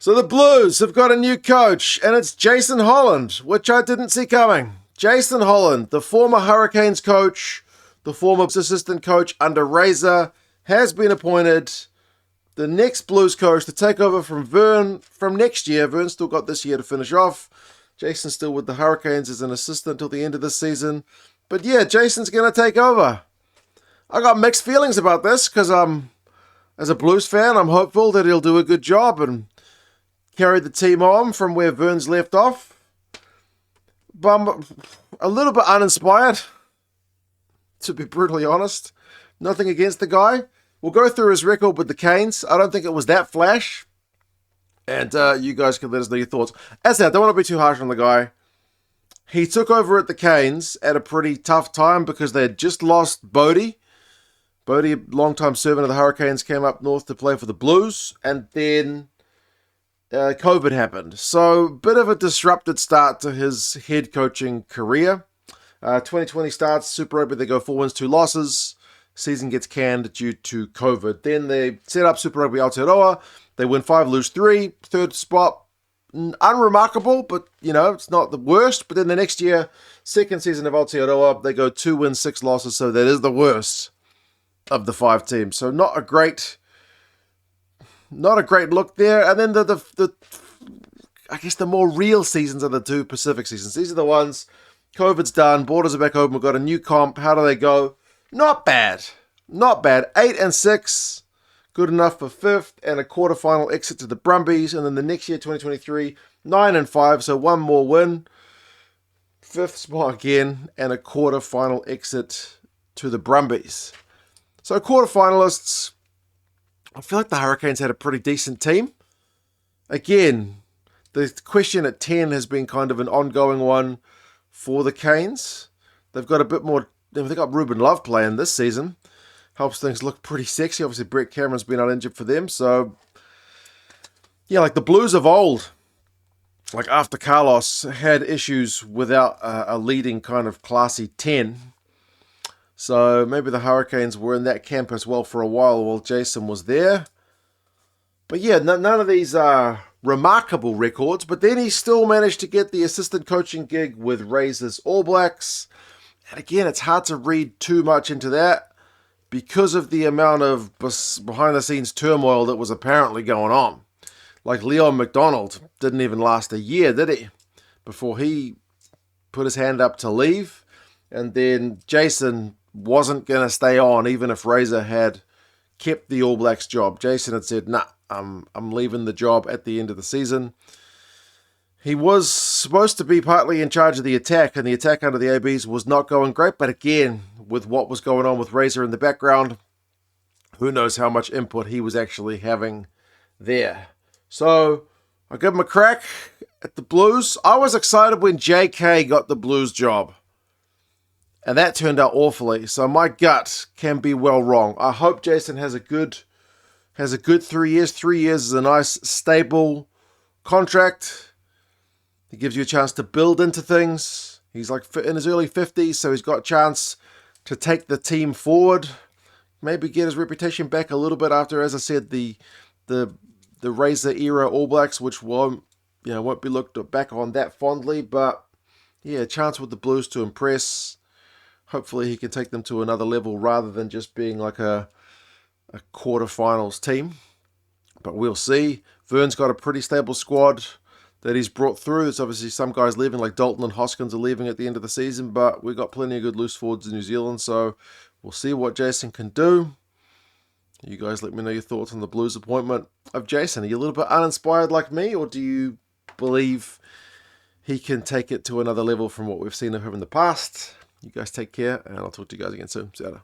So the Blues have got a new coach, and it's Jason Holland, which I didn't see coming. Jason Holland, the former Hurricanes coach, the former assistant coach under Razor, has been appointed the next Blues coach to take over from Vern from next year. Vern's still got this year to finish off. Jason's still with the Hurricanes as an assistant till the end of this season. But yeah, Jason's going to take over. I got mixed feelings about this because as a Blues fan, I'm hopeful that he'll do a good job and carry the team on from where Vern's left off. But I'm a little bit uninspired, to be brutally honest. Nothing against the guy. We'll go through his record with the Canes. I don't think it was that flash. And you guys can let us know your thoughts. As I said, I don't want to be too harsh on the guy. He took over at the Canes at a pretty tough time because they had just lost Bodie. Bodie, a long-time servant of the Hurricanes, came up north to play for the Blues. And then COVID happened. So, bit of a disrupted start to his head coaching career. 2020 starts, Super Rugby, they go 4 wins, 2 losses. Season gets canned due to COVID. Then they set up Super Rugby Aotearoa. They win 5, lose 3. Third spot, unremarkable, but, it's not the worst. But then the next year, second season of Aotearoa, they go 2 wins, 6 losses. So that is the worst of the 5 teams. So not a great look there. And then the I guess the more real seasons are the 2 Pacific seasons. These are the ones, COVID's done, borders are back open, we've got a new comp. How do they go? Not bad. 8-6, good enough for 5th and a quarterfinal exit to the Brumbies. And then the next year, 2023, 9-5, so 1 more win. 5th spot again and a quarterfinal exit to the Brumbies. So quarterfinalists, I feel like the Hurricanes had a pretty decent team. Again, the question at 10 has been kind of an ongoing one for the Canes. They've got a bit more. They've got Ruben Love playing this season. Helps things look pretty sexy. Obviously, Brett Cameron's been out injured for them. So, yeah, like the Blues of old, like after Carlos, had issues without a leading kind of classy 10. So maybe the Hurricanes were in that camp as well for a while Jason was there. But yeah, none of these are remarkable records. But then he still managed to get the assistant coaching gig with Razor's All Blacks. And again, it's hard to read too much into that because of the amount of behind-the-scenes turmoil that was apparently going on. Like Leon McDonald didn't even last a year, did he? Before he put his hand up to leave. And then Jason wasn't going to stay on even if Razor had kept the All Blacks job. Jason had said, nah, I'm leaving the job at the end of the season. He was supposed to be partly in charge of the attack, and the attack under the ABs was not going great. But again, with what was going on with Razor in the background, who knows how much input he was actually having there. So I give him a crack at the Blues. I was excited when JK got the Blues job, and that turned out awfully. So my gut can be well wrong. I hope Jason has a good 3 years. 3 years is a nice, stable contract. It gives you a chance to build into things. He's like in his early 50s, so he's got a chance to take the team forward. Maybe get his reputation back a little bit after, as I said, the Razor era All Blacks, which won't be looked back on that fondly. But yeah, a chance with the Blues to impress. Hopefully he can take them to another level rather than just being like a quarterfinals team. But we'll see. Vern's got a pretty stable squad that he's brought through. There's obviously some guys leaving, like Dalton and Hoskins are leaving at the end of the season, but we've got plenty of good loose forwards in New Zealand, so we'll see what Jason can do. You guys let me know your thoughts on the Blues appointment of Jason. Are you a little bit uninspired like me, or do you believe he can take it to another level from what we've seen of him in the past? You guys take care, and I'll talk to you guys again soon. See you later.